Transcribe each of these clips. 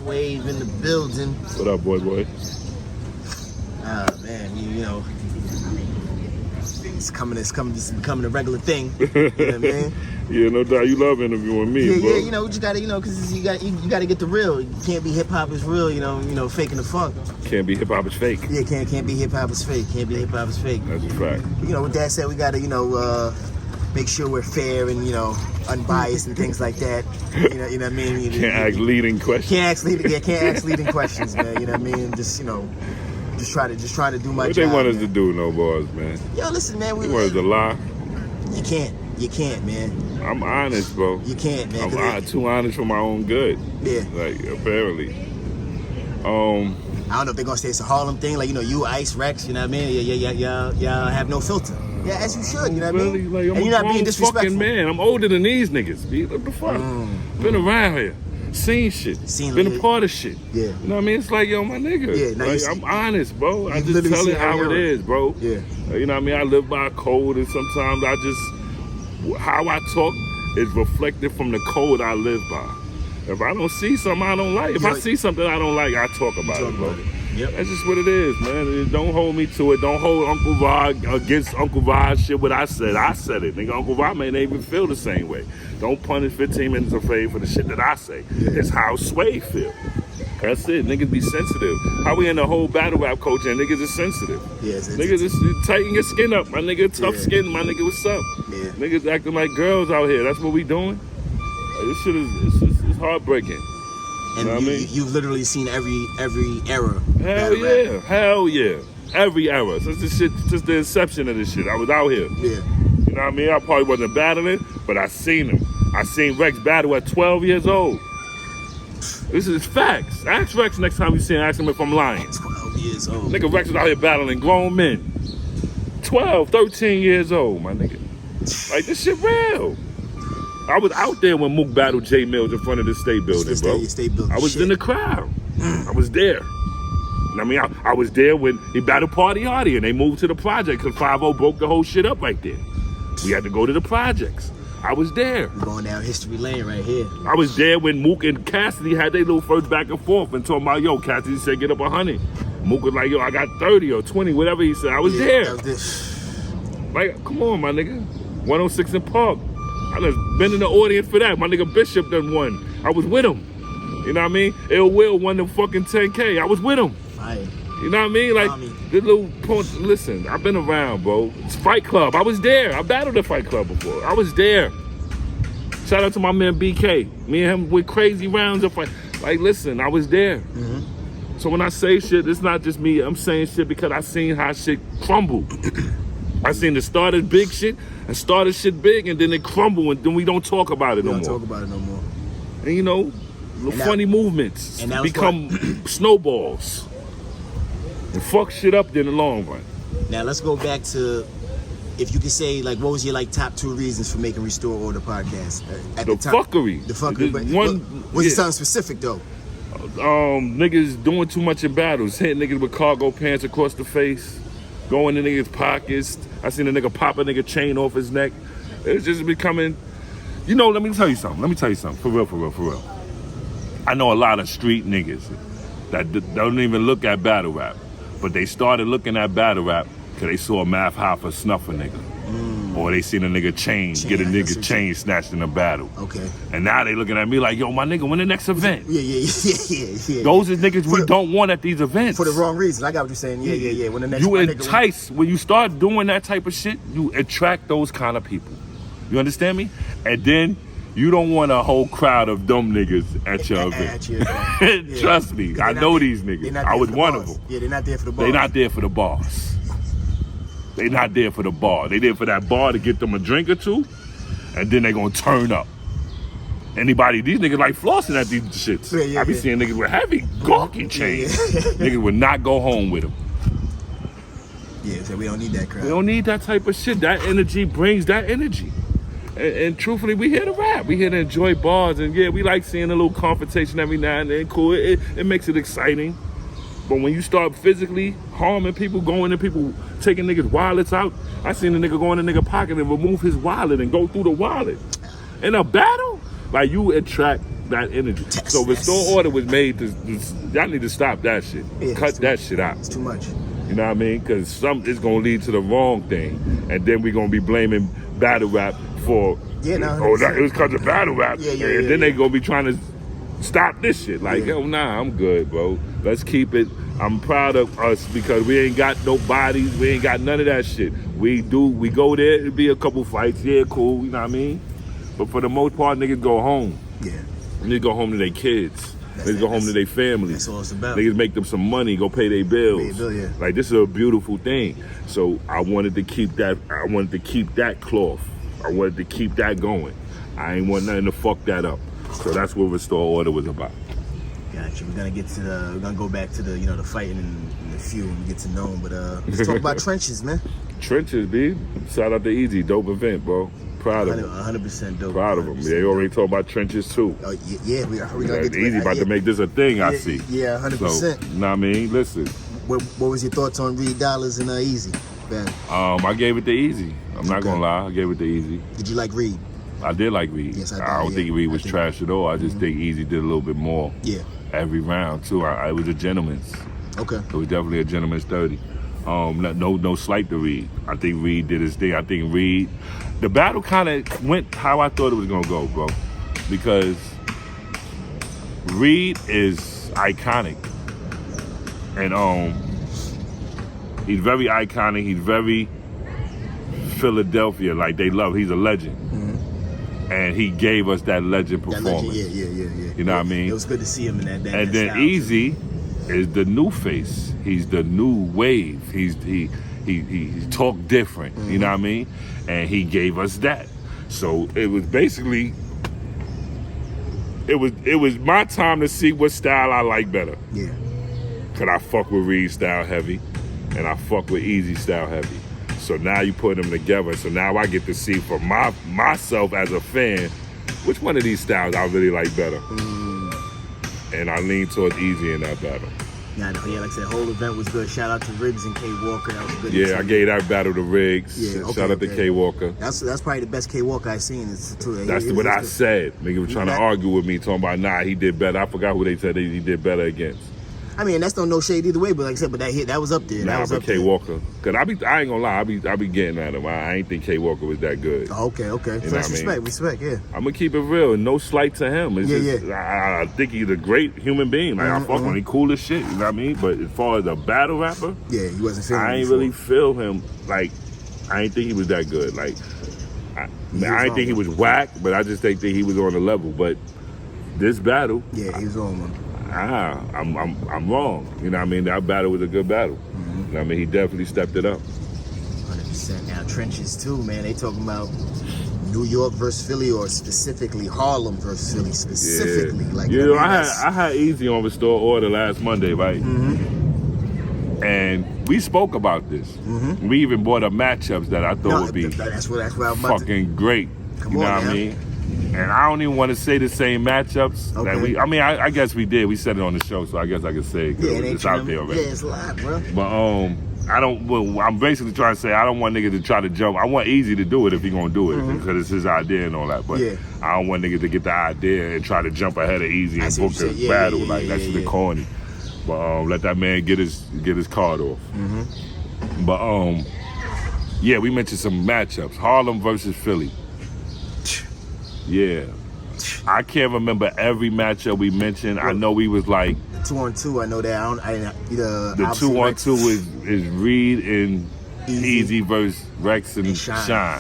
Swave in the building. What up, boy? Man, you know, it's becoming a regular thing. You know what I mean? Yeah, no doubt. You love interviewing me, bro. Yeah, you know, you just gotta, you know, because you gotta get the real. You can't be hip hop is real, you know, faking the funk. Can't be hip hop is fake. Yeah, can't be hip hop is fake. Can't be hip hop is fake. That's a fact. You know, with that said, we gotta, you know, make sure we're fair and, you know, unbiased and things like that. You know what I mean? Can't ask leading questions. Can't ask leading questions, man. You know what I mean? Just, you know, just try to do my job. What they want us to do, no boys, man? Yo, listen, man. They want us to lie. You can't, man. I'm honest, bro. You can't, man. I'm too honest for my own good. Yeah. Like, apparently. I don't know if they're gonna say it's a Harlem thing, like, you know, you Ice Rex, you know what I mean? Y'all have no filter. Yeah, as you should, you know what I mean? Like, and you're not being disrespectful. Fucking man. I'm older than these niggas, B. What the fuck? Been around here. Seen shit. Been a part of shit. Yeah. You know what I mean? It's like, yo, my nigga. Yeah, like, I'm honest, bro. I just tell it how it is, bro. Yeah. You know what I mean? I live by a code, and sometimes how I talk is reflected from the code I live by. If I don't see something I don't like, if I see something I don't like, I talk about it, bro. Yep. That's just what it is, man. Don't hold me to it. Don't hold Uncle Rod against Uncle Rod shit what I said. I said it. Nigga, Uncle Rod may not even feel the same way. Don't punish 15 minutes of fame for the shit that I say. Yeah. It's how Swave feel. That's it. Niggas be sensitive. How we in the whole battle rap culture and niggas is sensitive. Yes, niggas is tighten your skin up. My nigga, tough skin. My nigga, what's up? Yeah. Niggas acting like girls out here. That's what we doing. Like, this shit is it's heartbreaking. And you know what I mean? You've literally seen every era. Hell yeah. Every era. Since the inception of this shit. I was out here. Yeah. You know what I mean? I probably wasn't battling, but I seen him. I seen Rex battle at 12 years old. This is facts. Ask Rex next time you see him. Ask him if I'm lying. 12 years old. Nigga, Rex was out here battling grown men. 12, 13 years old, my nigga. Like, this shit real. I was out there when Mook battled J Mills in front of the state building, bro. I was in the crowd. I was there. I mean, I was there when he battled Party Hardy and they moved to the project because 5-0 broke the whole shit up right there. We had to go to the projects. I was there. We're going down history lane right here. I was there when Mook and Cassidy had their little first back and forth and talking about, yo, Cassidy said get up 100. Mook was like, yo, I got 30 or 20, whatever he said. I was there. Like, come on, my nigga. 106 in Park. I done been in the audience for that. My nigga Bishop done won. I was with him. You know what I mean? Ill Will won the fucking 10K. I was with him. Right. You know what I mean? Like, the little point. Listen, I've been around, bro. It's Fight Club. I was there. I battled the Fight Club before. I was there. Shout out to my man BK. Me and him with crazy rounds of fight. Like, listen, I was there. Mm-hmm. So when I say shit, it's not just me. I'm saying shit because I seen how shit crumble. I seen it started big shit and started shit big and then it crumble and then we don't talk about it no more. We don't talk about it no more. And you know, funny movements become snowballs and fuck shit up in the long run. Now let's go back to, if you could say, like, what was your top 2 reasons for making Restore Order podcast at the time? Fuckery. The fuckery. But was it something specific though? Niggas doing too much in battles, hitting niggas with cargo pants across the face, going in niggas' pockets. I seen a nigga pop a nigga chain off his neck. It's just becoming, you know, let me tell you something. For real. I know a lot of street niggas that don't even look at battle rap, but they started looking at battle rap because they saw Math Hoffa snuff a nigga. Or they seen a nigga get a nigga chain snatched in a battle. Okay. And now they looking at me like, yo, my nigga, when the next event? Yeah. Those is niggas we don't want at these events. For the wrong reason. I got what you're saying. Yeah. When the next you entice, when you start doing that type of shit, you attract those kind of people. You understand me? And then you don't want a whole crowd of dumb niggas at your event. Trust me, I know these niggas. I was one of them. Yeah, they're not there for the boss. They're not there for the boss. They not there for the bar. They there for that bar to get them a drink or two, and then they gonna turn up. These niggas like flossing at these shits. I be seeing niggas with heavy gawky chains. Niggas would not go home with them. Yeah, so we don't need that crowd. We don't need that type of shit. That energy brings that energy. And truthfully, we here to rap. We here to enjoy bars, and yeah, we like seeing a little confrontation every now and then. Cool, it makes it exciting. But when you start physically harming people, going to people, taking niggas' wallets out, I seen a nigga go in a nigga pocket and remove his wallet and go through the wallet. In a battle, like, you attract that energy. So Restore Order was made to y'all need to stop that shit. Yeah, Cut that shit out. It's too much. You know what I mean? Because it's gonna lead to the wrong thing, and then we're gonna be blaming battle rap for it was because of battle rap, and then they gonna be trying to stop this shit. Like, yo, nah, I'm good, bro. Let's keep it. I'm proud of us because we ain't got no bodies. We ain't got none of that shit. We go there, it'll be a couple fights. Yeah, cool, you know what I mean? But for the most part, niggas go home. Yeah. Niggas go home to their kids. Niggas go home to their families. That's all it's about. Niggas make them some money, go pay their bills. Yeah. Like, this is a beautiful thing. So I wanted to keep that. I wanted to keep that cloth. I wanted to keep that going. I ain't want nothing to fuck that up. So that's what Restore Order was about. Gotcha. We're gonna go back to the the fighting and the feud and get to know them. But let's talk about trenches, man. Trenches, B. Shout out to Easy, dope event, bro. Proud of him. 100% dope. Proud of him. They already talk about trenches too. Oh yeah, we gonna get to Easy about to make this a thing. I see. Yeah, 100%. So, you know what I mean? Listen. What was your thoughts on Reed Dollars and Easy? Ben? I gave it to Easy. I'm not gonna lie. I gave it to Easy. Did you like Reed? I did like Reed. Yes, I did. don't think Reed was trash at all. I just think Easy did a little bit more. Yeah. Every round too. It was a gentleman's. Okay. It was definitely a gentleman's 30. No slight to Reed. I think Reed did his thing. I think Reed, the battle kind of went how I thought it was gonna go, bro. Because Reed is iconic, and he's very iconic. He's very Philadelphia, like they love. He's a legend. And he gave us that legend performance. Yeah. You know what I mean? It was good to see him in that. And then Easy is the new face. He's the new wave. He talked different. You know what I mean? And he gave us that. So it was basically it was my time to see what style I like better. Yeah. Cause I fuck with Reed style heavy, and I fuck with Easy style heavy. So now you put them together. So now I get to see for myself as a fan, which one of these styles I really like better. And I lean towards Easy in that battle. Yeah, like I said, the whole event was good. Shout out to Riggs and K Walker. That was good. Yeah, I gave that battle to Riggs. Yeah, Shout out to K Walker. That's probably the best K Walker I've seen. That's what I said. Nigga was trying to argue with me, talking about he did better. I forgot who they said he did better against. I mean, that's no shade either way, but like I said, that was up there. Nah, but K Walker, cause I ain't gonna lie, I be getting at him. I ain't think K Walker was that good. Okay. So that's respect, yeah. I'm gonna keep it real, no slight to him. It's I think he's a great human being. Like I fuck with him, he cool as shit. You know what I mean? But as far as a battle rapper, yeah, he wasn't feeling. I ain't really feel him. Like I ain't think he was that good. Like I ain't think he was whack, but I just think that he was on the level. But this battle, yeah, he was on one. I'm wrong. You know what I mean? That battle was a good battle. You know what I mean? He definitely stepped it up. 100%. Now, trenches too, man. They talking about New York versus Philly, or specifically Harlem versus Philly, specifically. Yeah. Like, I had Easy on Restore Order last Monday, right? And we spoke about this. We even brought up matchups that I thought would be that's what I'm about fucking great. You know what I mean? And I don't even want to say the same matchups that we. I mean, I guess we did. We said it on the show, so I guess I can say it because it's out there already. Yeah, it's live, bro. But I don't. Well, I'm basically trying to say I don't want niggas to try to jump. I want Easy to do it if he gonna do it because it's his idea and all that. But I don't want niggas to get the idea and try to jump ahead of Easy and book a battle. Like that's the corny. But let that man get his card off. But yeah, we mentioned some matchups. Harlem versus Philly. Yeah. I can't remember every matchup we mentioned. I know we was like 2-on-2. I know that. The 2-on-2 is Reed and Easy versus Rex and Shine.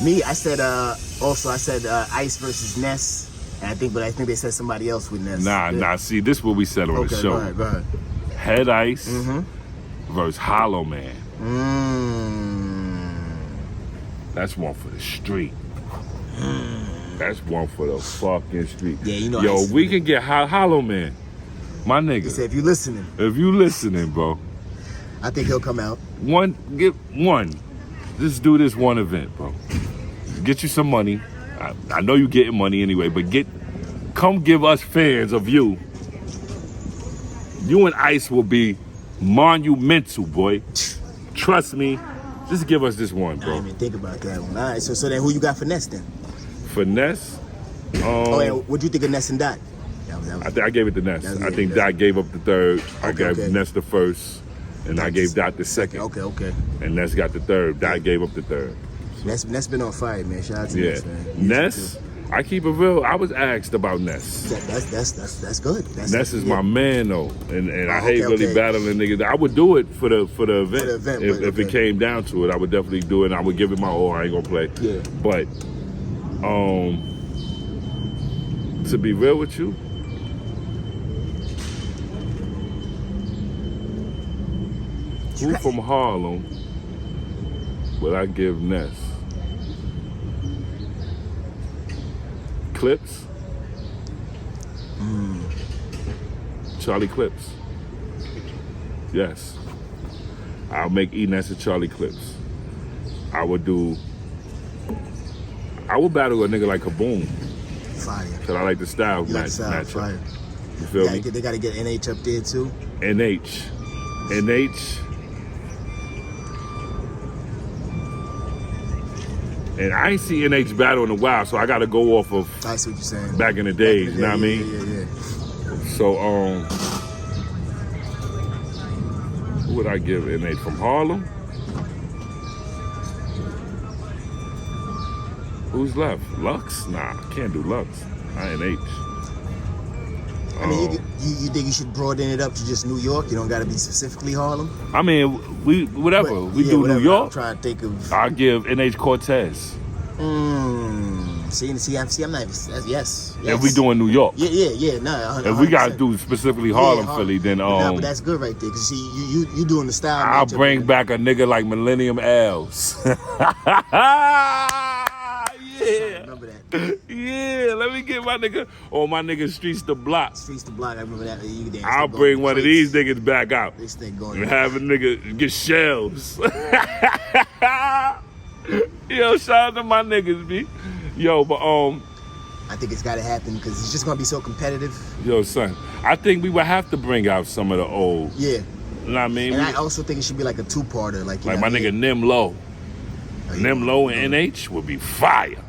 Me, I said Ice versus Ness. And I think they said somebody else with Ness. Nah. See, this is what we said on the show. Go ahead. Head Ice versus Hollow Man. That's one for the street. That's one for the fucking street. Yeah, you know. Yo, we can get Hollow Man. My nigga. He said, if you listening. If you listening, bro. I think he'll come out. Get one. Just do this one event, bro. Get you some money. I know you getting money anyway, but come give us fans of you. You and Ice will be monumental, boy. Trust me. Just give us this one, bro. I didn't even think about that one. All right, so then who you got for Ness then? For Ness, what do you think of Ness and Dot? I gave it to Ness. I think Dot gave up the third. I gave Ness the first, and I gave Dot the second. Okay. And Ness got the third. Dot gave up the third. Ness been on fire, man. Shout out to Ness, man. Ness, I keep it real. I was asked about Ness. That's good. Ness is my man though, and I hate really battling niggas. I would do it for the event. If it came down to it, I would definitely do it. And I would give it my all. I ain't gonna play. Yeah. But to be real with you, who from Harlem would I give Ness? Clips? Charlie Clips. Yes. I'll make E-Ness and Charlie Clips. I would battle a nigga like Kaboom. Fire. Cause I like the style match. Fire. You feel me? They gotta get NH up there too. NH. And I ain't seen NH battle in a while, so I gotta go off of I see what you're saying. back in the days, you know what I mean? Yeah. So who would I give NH from Harlem? Who's left? Lux? Nah, I can't do Lux. I ain't H. I mean, you think you should broaden it up to just New York? You don't got to be specifically Harlem. I mean, whatever. We do whatever. New York. I'm trying to think of. I'll give NH Cortez. See, I'm not. Yes. If we doing New York. Yeah. Nah. If we gotta do specifically Harlem, Philly, then but that's good right there. Cause see, you doing the style. I'll bring back a nigga like Millennium L's. Yeah. Remember that. Yeah, let me get my nigga my nigga Streets the Block. Streets the Block, I remember that. I'll bring one of these niggas back out. This thing going and have a nigga get shells. Yo, shout out to my niggas, B. Yo, but I think it's gotta happen because it's just gonna be so competitive. Yo, son, I think we would have to bring out some of the old. Yeah. You know what I mean? And I also think it should be like a two-parter. Like my nigga Nim Low. Nim Low and NH would be fire.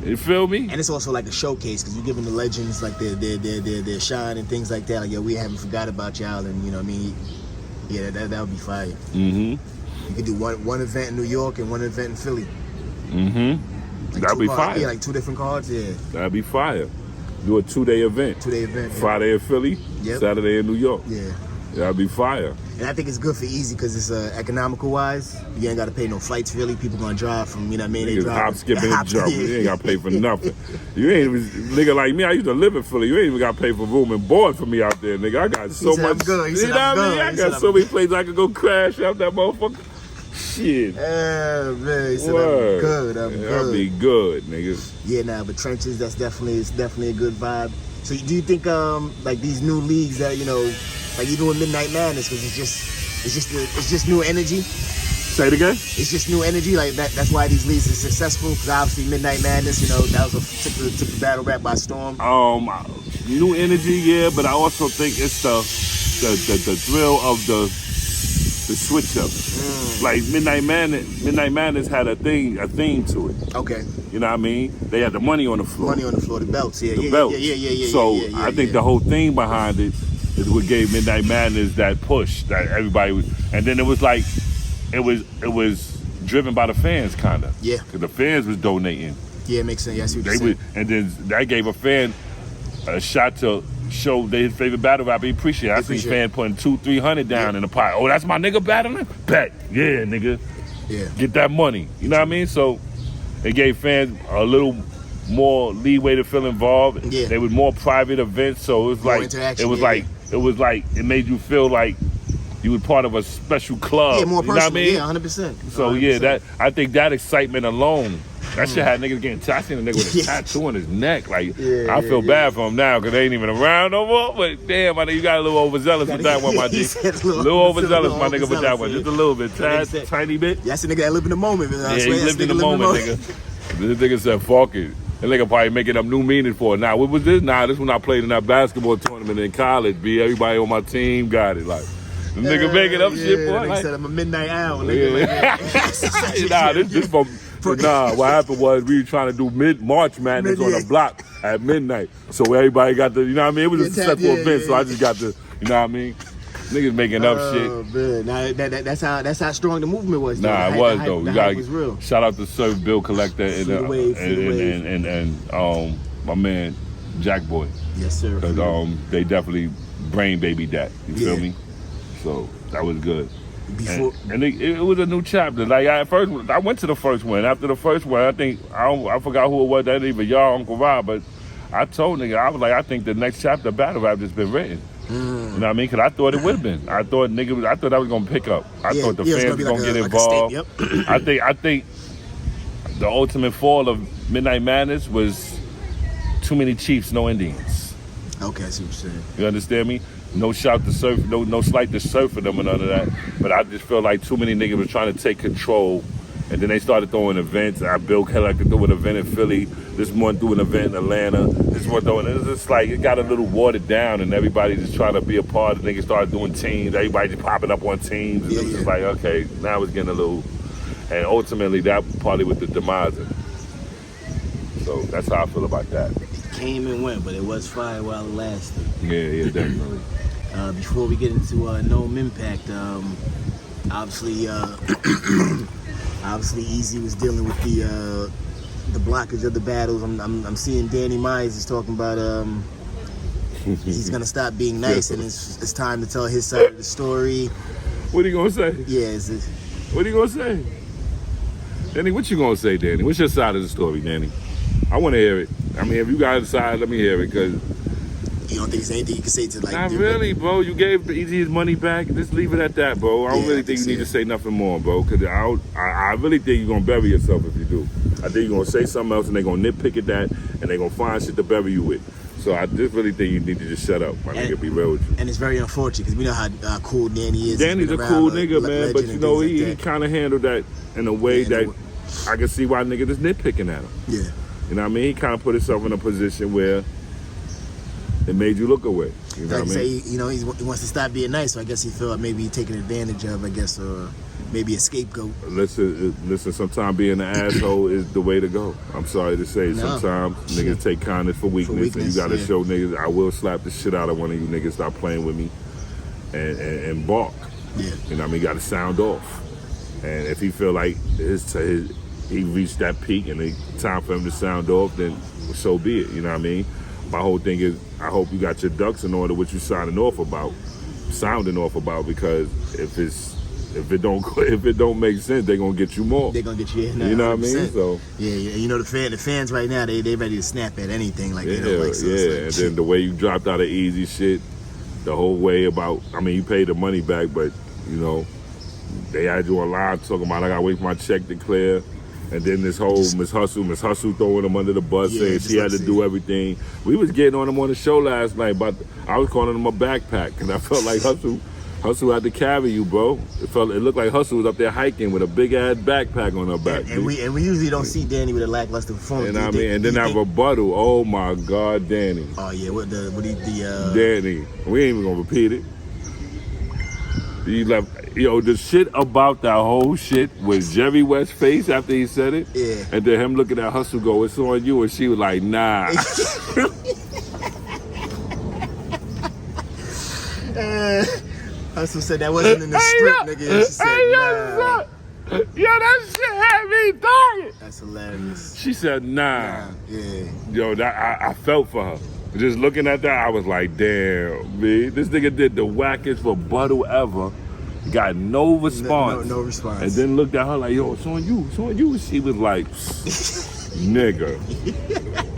You feel me? And it's also like a showcase because you're giving the legends like their shine and things like that. Like, yo, we haven't forgot about y'all, and you know what I mean? Yeah, that would be fire. Mm-hmm. You could do one event in New York and one event in Philly. Mm-hmm. Like that'd be fire. Yeah, like two different cards. Yeah. That'd be fire. Do a 2-day event. Yeah. Friday in Philly, Saturday in New York. Yeah. That'd be fire. And I think it's good for easy because it's economical wise. You ain't got to pay no flights really. People gonna drive from, you know what I mean? They drive. Hop, skipping, and jumping. You ain't got to pay for nothing. You ain't even, nigga like me, I used to live in Philly. You ain't even got to pay for room and board for me out there, nigga. I got so much. You know what I mean? I got so many places I could go crash out that motherfucker. Shit. Yeah, man. He said I'm good. That'd be good, nigga. Yeah, nah, but Trenches, it's definitely a good vibe. So do you think like these new leagues that, you know, like you doing Midnight Madness because it's just new energy? Say it again? It's just new energy, like that's why these leagues are successful, because obviously Midnight Madness, you know, that was took the battle rap by storm. New energy, yeah, but I also think it's the thrill of the switch up. Like Midnight Madness had a theme to it. Okay. You know what I mean? They had the money on the floor. The belts, the belts. Yeah. So I think the whole thing behind it is what gave Midnight Madness that push that everybody was, and then it was like, it was driven by the fans, kind of. Yeah. Because the fans was donating. Yeah, it makes sense. Yeah, I see what you're saying. And then that gave a fan a shot to show their favorite battle rapper he appreciate. I see fan putting $200-300 down in the pot. Oh, that's my nigga battling? Bet. Yeah, nigga. Yeah. Get that money. You know what I mean? So it gave fans a little more leeway to feel involved. Yeah. They was more private events, so it was more like it made you feel like you were part of a special club. Yeah, more personal. You know what I mean? Yeah, 100%. So 100%. I think that excitement alone, that shit had niggas getting I seen a nigga with a tattoo on his neck. Like, I feel bad for him now because they ain't even around no more. But damn, my nigga, you got a little overzealous with that one, my G. Little overzealous, my nigga, with that one. Just a little bit, tiny bit. Yeah, that's the nigga that lived in the moment. Yeah, he lived in the moment, nigga. This nigga said, fuck it. That nigga probably making up new meaning for it. Now, what was this? Nah, this when I played in that basketball tournament in college, B. Everybody on my team got it. Like, the nigga making up shit, boy. Like, said I'm a midnight owl. Nah, this Nah, what happened was we were trying to do March Madness on the block at midnight. So everybody got the, you know what I mean? It was a successful event, so I just got the, you know what I mean? Niggas making up shit. Oh, man. Now, that's how strong the movement was. Nah, it was, though. The hype was real. Shout out to Swave Bill Collector and my man, Jack Boy. Yes, sir. Because they definitely brain babied that. You feel me? So that was good. And it was a new chapter. Like I went to the first one. After the first one, I forgot who it was. That ain't even y'all, Uncle Rob. But I told nigga, I was like, I think the next chapter of battle rap just been written. You know what I mean? Because I thought it would have been. I thought that was gonna pick up. I thought the fans was gonna get involved. I think the ultimate fall of Midnight Madness was too many Chiefs, no Indians. Okay, I see what you're saying. You understand me? No shout to Surf, no slight to Surf for them and none of that. But I just feel like too many niggas were trying to take control. And then they started throwing events. Bill Keller could do an event in Philly. This one do an event in Atlanta. This one doing it. It's just like it got a little watered down, and everybody just trying to be a part. The niggas started doing teams. Everybody just popping up on teams. And it was just like, okay, now it's getting a little. And ultimately, that party with the demise. So that's how I feel about that. It came and went, but it was fire while it lasted. Yeah, definitely. Before we get into Gnome Impact, obviously Easy was dealing with the blockage of the battles. I'm seeing Danny Myers is talking about he's gonna stop being nice and it's time to tell his side of the story. What are you gonna say? Yeah, what are you gonna say? Danny, what you gonna say, Danny? What's your side of the story, Danny? I wanna hear it. I mean, if you got a side, let me hear it, because you don't think there's anything you can say to like... Not really, bro. You gave Easy his money back. Just leave it at that, bro. I don't really think you need to say nothing more, bro. Because I really think you're going to bury yourself if you do. I think you're going to say something else and they're going to nitpick at that and they're going to find shit to bury you with. So I just really think you need to just shut up. My nigga, be real with you. And it's very unfortunate because we know how cool Danny is. Danny's a cool nigga, man. But you know, he kind of handled that in a way that I can see why nigga just nitpicking at him. Yeah. You know what I mean? He kind of put himself in a position where it made you look away. You know what I mean? Say, he wants to stop being nice, so I guess he felt like maybe taken advantage of, I guess, or maybe a scapegoat. Listen, sometimes being an asshole is the way to go. I'm sorry to say. Sometimes niggas take kindness for weakness, and you gotta show niggas, I will slap the shit out of one of you niggas, stop playing with me, and bark. Yeah. You know what I mean? You gotta sound off. And if he feel like he reached that peak and it's time for him to sound off, then so be it. You know what I mean? My whole thing is, I hope you got your ducks in order, what you sounding off about, because if it don't make sense, they're gonna get you more. They're gonna get you in. You know what I mean? So yeah. The fans right now, they ready to snap at anything like and then the way you dropped out of Easy shit, the whole way about, I mean, you paid the money back, but they had you online talking about I gotta wait for my check to clear. And then this whole Miss Hustle throwing him under the bus, saying she had to do everything. We was getting on him on the show last night, but I was calling him a backpack, and I felt like Hustle had to carry you, bro. It looked like Hustle was up there hiking with a big ass backpack on her back. And we usually don't see Danny with a lackluster performance. And I mean, and then that rebuttal. Oh my God, Danny. Oh yeah, Danny. We ain't even gonna repeat it. He left. The shit about that whole shit was Jerry West's face after he said it. Yeah. And then him looking at Hustle go, it's on you. And she was like, nah. Hustle said that wasn't in the script, nigga. And she said, nah. That shit had me dying. That's hilarious. She said, nah. Yeah. I felt for her. Just looking at that, I was like, damn, man. This nigga did the wackest rebuttal ever. Got no response. No response. And then looked at her like, yo, it's on you. And she was like, nigga,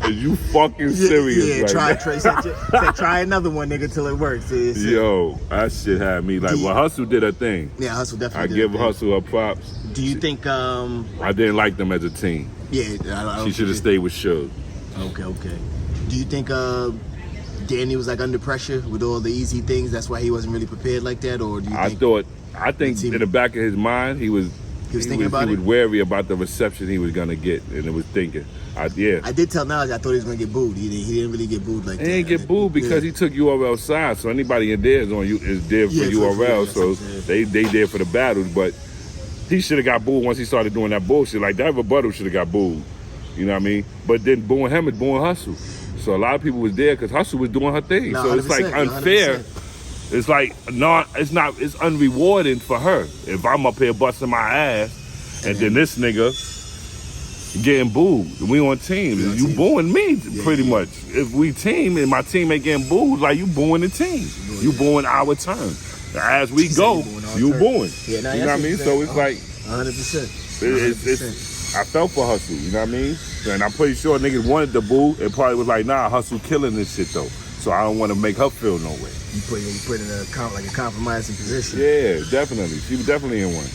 are you fucking serious? Try another one, nigga, till it works. Yo, that shit had me like, Hustle did her thing. Yeah, Hustle definitely I give Hustle her props. Do you think... I didn't like them as a team. Yeah. She should have stayed with Suge. Okay. Do you think Danny was like under pressure with all the Easy things? That's why he wasn't really prepared like that? Or do you think... I think in the back of his mind, he was thinking about it? He was wary about the reception he was going to get, and it was thinking. I did tell Knowledge I thought he was going to get booed. He didn't really get booed like that. He didn't get booed because he took URL side, so anybody in there is there for URL, so they there for the battles. But he should have got booed once he started doing that bullshit. Like that rebuttal should have got booed. You know what I mean? But then booing him is booing Hustle. So a lot of people was there because Hustle was doing her thing. No, so it's like unfair. 100%. It's like it's unrewarding for her. If I'm up here busting my ass and then this nigga getting booed. We on team. You booing me pretty much. If we team and my team ain't getting booed, like you booing the team. You booing our turn. As we go, you booing. Yeah, nah, you know what I mean? So it's like 100%. I felt for Hustle, you know what I mean? And I'm pretty sure niggas wanted the boo. It probably was like, nah, Hustle killing this shit though. So I don't want to make her feel no way. You put in a compromising position. Yeah, definitely. She was definitely in one.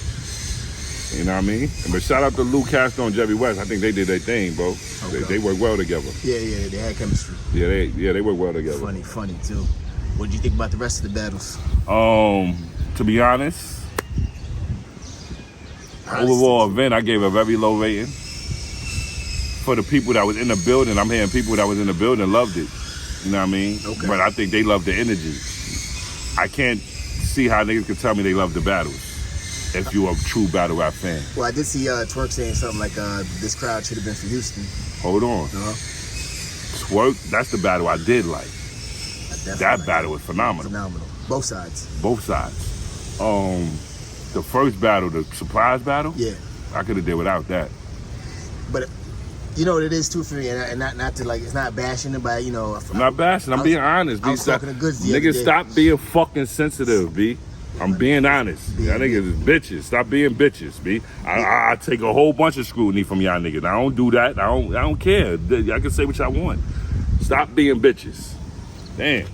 You know what I mean? But shout out to Lou Castro and Jerry West. I think they did their thing, bro. Okay. They work well together. Yeah, they had chemistry. Yeah, they work well together. Funny too. What did you think about the rest of the battles? To be honest, overall event, I gave a very low rating. For the people that was in the building, I'm hearing people that was in the building loved it. You know what I mean? Okay. But I think they love the energy. I can't see how niggas could tell me they love the battles if you're a true battle rap fan. Well, I did see Twerk saying something like, this crowd should have been for Houston. Hold on. Twerk, that's the battle I did like. That battle was phenomenal. Both sides. The first battle, the surprise battle, yeah, I could have did without that. But you know what it is too for me, and not to like, it's not bashing it, but you know, I'm not bashing. I'm being honest. I was talking to Goods the other niggas, day. stop being fucking sensitive, B. I'm being honest. Y'all niggas is bitches. Stop being bitches, B. I take a whole bunch of scrutiny from y'all niggas. I don't do that. I don't care. Y'all can say what y'all want. Stop being bitches. Damn.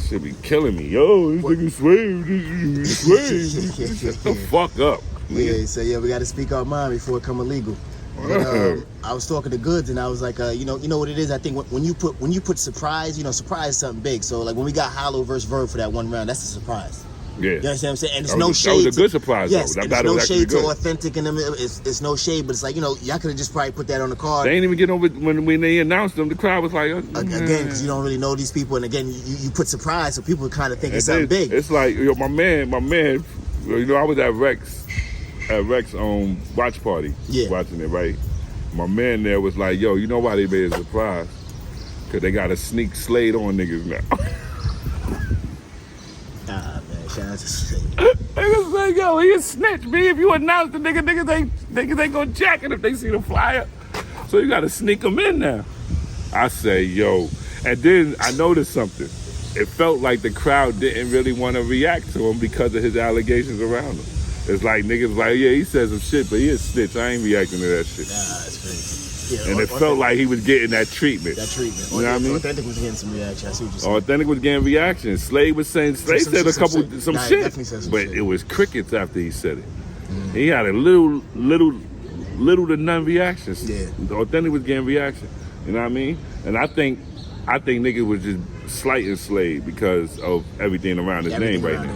Should be killing me. Yo, this nigga Swave. Shut the fuck up. Yeah, so we got to speak our mind before it come illegal. But, I was talking to Goods and I was like, you know what it is? I think when you put surprise, surprise is something big. So like when we got Hollow versus Verb for that one round, that's a surprise. Yeah. You understand what I'm saying? And it's no shade. That was a good surprise, yes, though. There's no shade to Authentic in them. It's no shade, but it's like, y'all could have just probably put that on the card. They ain't even get over when they announced them. The crowd was like, again, because you don't really know these people. And again, you put surprise, so people kind of think it's something big. It's like, my man, I was at Rex watch party, watching it, right? My man there was like, yo, you know why they made a surprise? Because they got to sneak Slade on niggas now. Shout out to Slade. Niggas say, yo, he a snitch, B. If you announce the niggas ain't gonna jack it if they see the flyer. So you gotta sneak them in now. I say, yo. And then I noticed something. It felt like the crowd didn't really want to react to him because of his allegations around him. It's like niggas like, yeah, he said some shit, but he a snitch. I ain't reacting to that shit. Nah, that's crazy. Yeah, and it felt like he was getting that treatment. You know what I mean? Authentic was getting some reaction. I see what you're saying. Authentic was getting reaction. Slade said some shit, but shit. It was crickets after he said it. Mm-hmm. He had a little to none reactions. Yeah. Authentic was getting reaction. You know what I mean? And I think niggas was just slighting Slade because of everything around his name right now.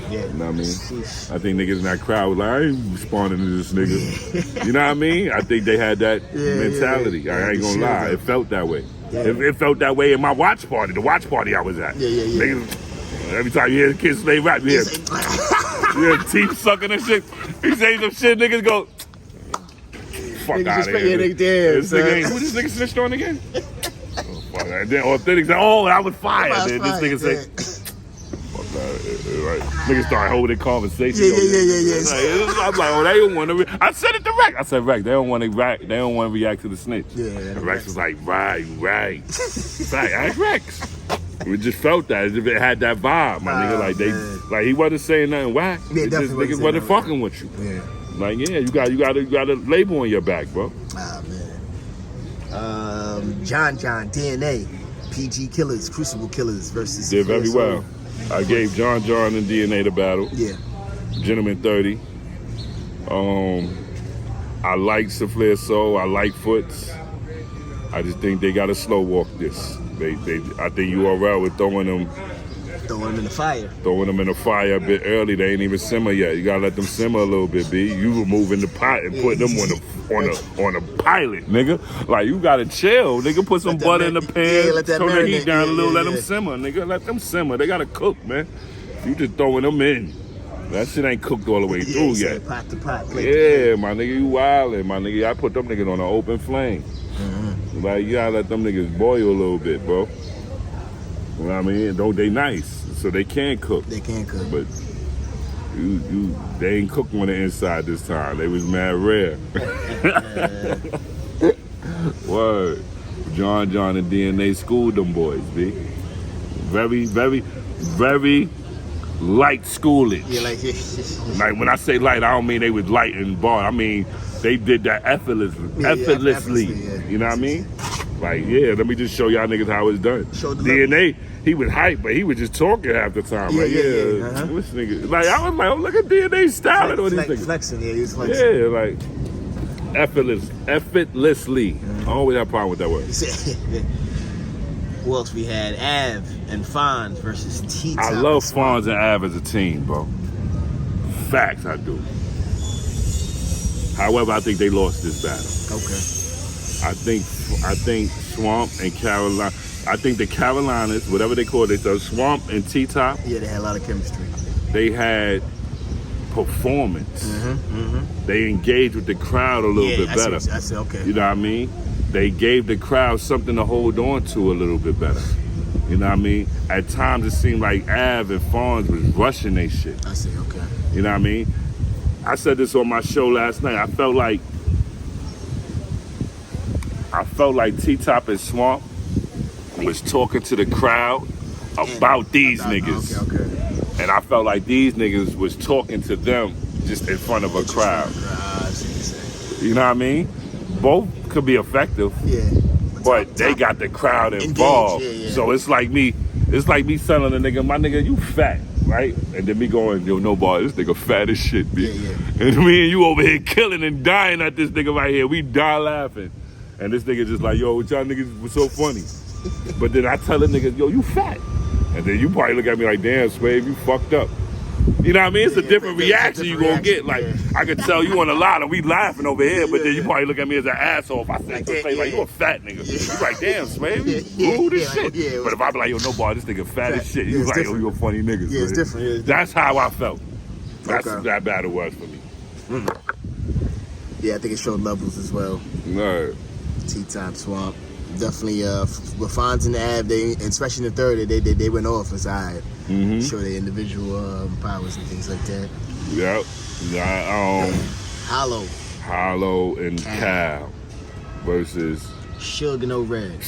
Yeah. You know what I mean? I think niggas in that crowd was like, I ain't responding to this nigga. You know what I mean? I think they had that mentality. Yeah. I ain't gonna lie. It felt that way. Yeah. It felt that way in my watch party, the watch party I was at. Yeah. Niggas, every time you hear the kids say rap, you hear teeth sucking and shit. He say some shit, niggas go, fuck out of here. Who this nigga snitched on again? Fuck. And then Authentic said, I was fired. Then this nigga say, right. Niggas start holding conversations. Yeah. I'm like, they don't want to. I said it to Rex. I said, Rex, they don't want to react. They don't want to react to the snitch. Yeah. And Rex was like, right. Ask Rex. We just felt that as if it had that vibe, my nigga. Like he wasn't saying nothing whack. Yeah, just niggas wasn't fucking with you. Yeah. Like you got a label on your back, bro. John DNA, PG Killers, Crucible Killers versus. Did very well. I gave John and DNA the battle. Yeah. Gentleman 30. I like Souffleur Soul. I like Foots. I just think they got to slow walk this. I think URL was throwing them in the fire. Throwing them in the fire a bit early. They ain't even simmer yet. You gotta let them simmer a little bit, B. You removing the pot and putting them on a pilot, nigga. Like you gotta chill, nigga. Put some butter in the pan, turn the heat down a little, let them simmer, nigga. Let them simmer. They gotta cook, man. You just throwing them in. That shit ain't cooked all the way through yet. Pot to pot. Yeah, my nigga, you wildin', my nigga. I put them niggas on an open flame. Like, you gotta let them niggas boil a little bit, bro. You know what I mean? Though they nice, so they can cook. They can cook. But they ain't cooked on the inside this time. They was mad rare. Word. John and DNA schooled them boys, B. Very, very, very light schoolage. Yeah, like Like when I say light, I don't mean they was light and bar. I mean they did that effortlessly. Yeah. You know what I mean? Like, yeah, let me just show y'all niggas how it's done. DNA, he was hype, but he was just talking half the time. Like, this nigga. Like, I was like, oh, look at DNA styling on these niggas. Flexing, yeah, he was flexing. Yeah, like effortlessly. I always have a problem with that word. Who else we had? Av and Fonz versus T-Top. I love Fonz and Av as a team, bro. Facts, I do. However, I think they lost this battle. Okay. I think Swamp and Carolina. I think the Carolinas, whatever they call it, so Swamp and T-Top. Yeah, they had a lot of chemistry. They had performance. They engaged with the crowd a little bit better. I see, okay. You know what I mean? They gave the crowd something to hold on to a little bit better. You know what I mean? At times it seemed like Av and Fonz was rushing they shit. I see, okay. You know what I mean? I said this on my show last night. I felt like T-Top and Swamp was talking to the crowd about these niggas. Okay. And I felt like these niggas was talking to them just in front of a crowd. You know what I mean? Both could be effective. Yeah. But they got the crowd involved. Yeah. So it's like me telling a nigga, my nigga, you fat, right? And then me going, yo, no boy, this nigga fat as shit, B. Yeah. And me and you over here killing and dying at this nigga right here. We die laughing. And this nigga just like, yo, what y'all niggas was so funny. But then I tell a nigga, yo, you fat. And then you probably look at me like, damn, Swave, you fucked up. You know what I mean? It's a different reaction you gonna get. Like, I could tell you on a lot and we laughing over here, but then you probably look at me as an asshole. If I say like you a fat nigga. You like, damn, Swave, you rude as shit. But if I be like, yo, no boy, this nigga fat as shit. You like, yo, you a funny nigga. Yeah, it's different. That's how I felt. That's that battle was for me. Yeah, I think it showed levels as well. Right. T-Top, Swamp. Definitely, with Fonz and Av, they, especially in the third, they went off aside. Show their individual powers and things like that. Yep. Hollow and Cal versus Suge and O-Red.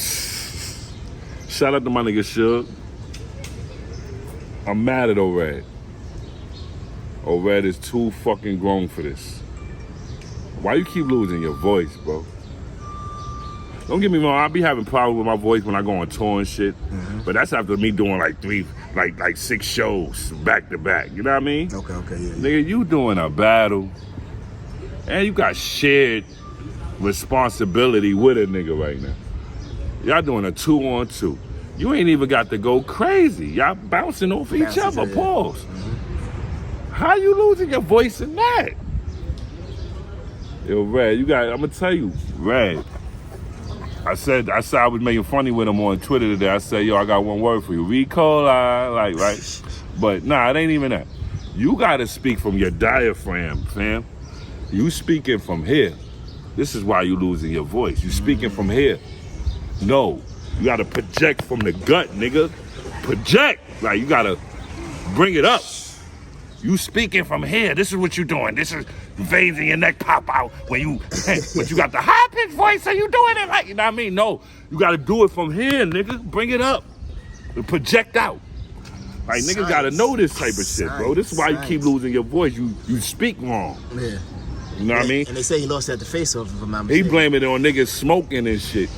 Shout out to my nigga Suge. I'm mad at O-Red. O-Red is too fucking grown for this. Why you keep losing your voice, bro? Don't get me wrong, I be having problems with my voice when I go on tour and shit. But that's after me doing like 6 shows back to back. You know what I mean? Okay, yeah. Nigga, you doing a battle and you got shared responsibility with a nigga right now. Y'all doing a 2-on-2. You ain't even got to go crazy. Y'all bouncing off each other. Pause. How you losing your voice in that? Yo, Red, I'm gonna tell you, Red. I said I was making funny with him on Twitter today. I said, yo, I got one word for you. Right? But nah, it ain't even that. You gotta speak from your diaphragm, fam. You speaking from here. This is why you losing your voice. You speaking from here. No, you gotta project from the gut, nigga. Project. Like, you gotta bring it up. You speaking from here. This is what you doing. This is veins in your neck pop out when you, but you got the high pitched voice, so you doing it like, you know what I mean? No, you got to do it from here, nigga. Bring it up. Project out. Like, niggas got to know this type of shit, bro. This is why you keep losing your voice. You speak wrong. Yeah. You know what I mean? And they say he lost at the face-off, if I'm not mistaken. He blaming it on niggas smoking and shit.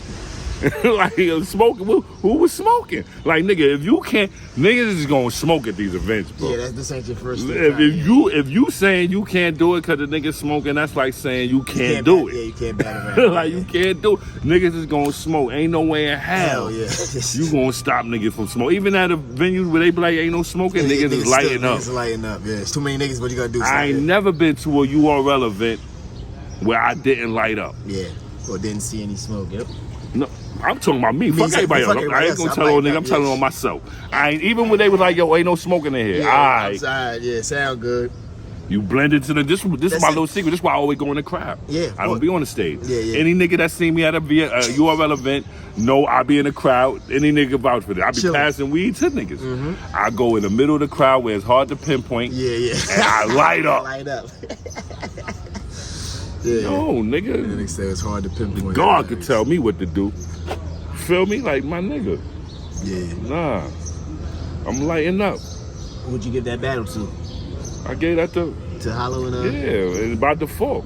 Like, smoking, who was smoking? Like, nigga, if you can't, niggas is gonna smoke at these events, bro. Yeah, this ain't your first time. If you saying you can't do it because the nigga smoking, that's like saying you can't do it. Yeah, you can't bat around. Like, you can't do it. Niggas is gonna smoke. Ain't no way in hell yeah. You gonna stop niggas from smoking. Even at a venue where they be like, ain't no smoking, niggas is lighting up. Niggas lighting up, yeah. It's too many niggas, what you gotta do? I ain't never been to a URL event where I didn't light up. Yeah, or didn't see any smoke, yep. No, I'm talking about me. Fuck everybody else. I ain't gonna tell on nigga. I'm telling on myself. I ain't even when they was like, yo, ain't no smoking in here. I'm sorry. Yeah, sound good. You blend into the this is my little secret. This is why I always go in the crowd. Yeah, I don't be on the stage. Yeah. Any nigga that see me at a URL event, know I be in the crowd. Any nigga vouch for that. I be passing weed to niggas. Mm-hmm. I go in the middle of the crowd where it's hard to pinpoint. Yeah. And I light up. Yeah. No, nigga. And they say it's hard to pinpoint. God could tell me what to do. Feel me? Like my nigga. Yeah. Nah. I'm lighting up. Who'd you give that battle to? I gave that to Hollow and Yeah, and by default.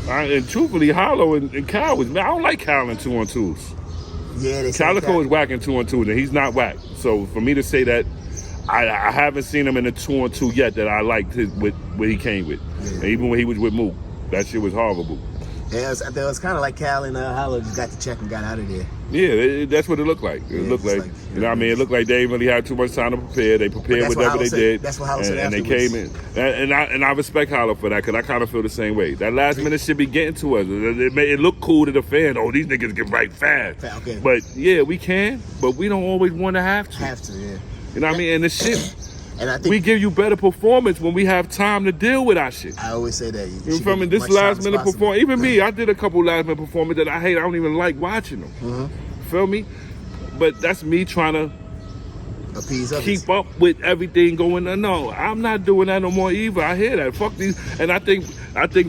And truthfully, Hollow and Cal was, man, I don't like Cal in 2-on-2s. Yeah, they Calico is whack in 2-on-2s, and he's not whack. So for me to say that, I haven't seen him in a 2-on-2 yet that I liked with what he came with. Yeah. And even when he was with Mook, that shit was horrible. Yeah, it was kind of like Cal and Hollow just got the check and got out of there. Yeah, that's what it looked like. It looked like you know what I mean? It looked like they didn't really have too much time to prepare. They prepared whatever they did. That's what Hollow said and they came in. And I respect Hollow for that because I kind of feel the same way. That last minute shit be getting to us. It looked cool to the fan. Oh, these niggas can write fast. Okay. But yeah, we can. But we don't always want to have to. Yeah. You know what I mean? And the shit. And I think we give you better performance when we have time to deal with our shit. I always say that. You feel me? This last minute performance, even me, I did a couple last minute performances that I hate. I don't even like watching them. Mm-hmm. Feel me? But that's me trying to appease others. Keep up with everything going on. No, I'm not doing that no more either. I hear that. Fuck these. And I think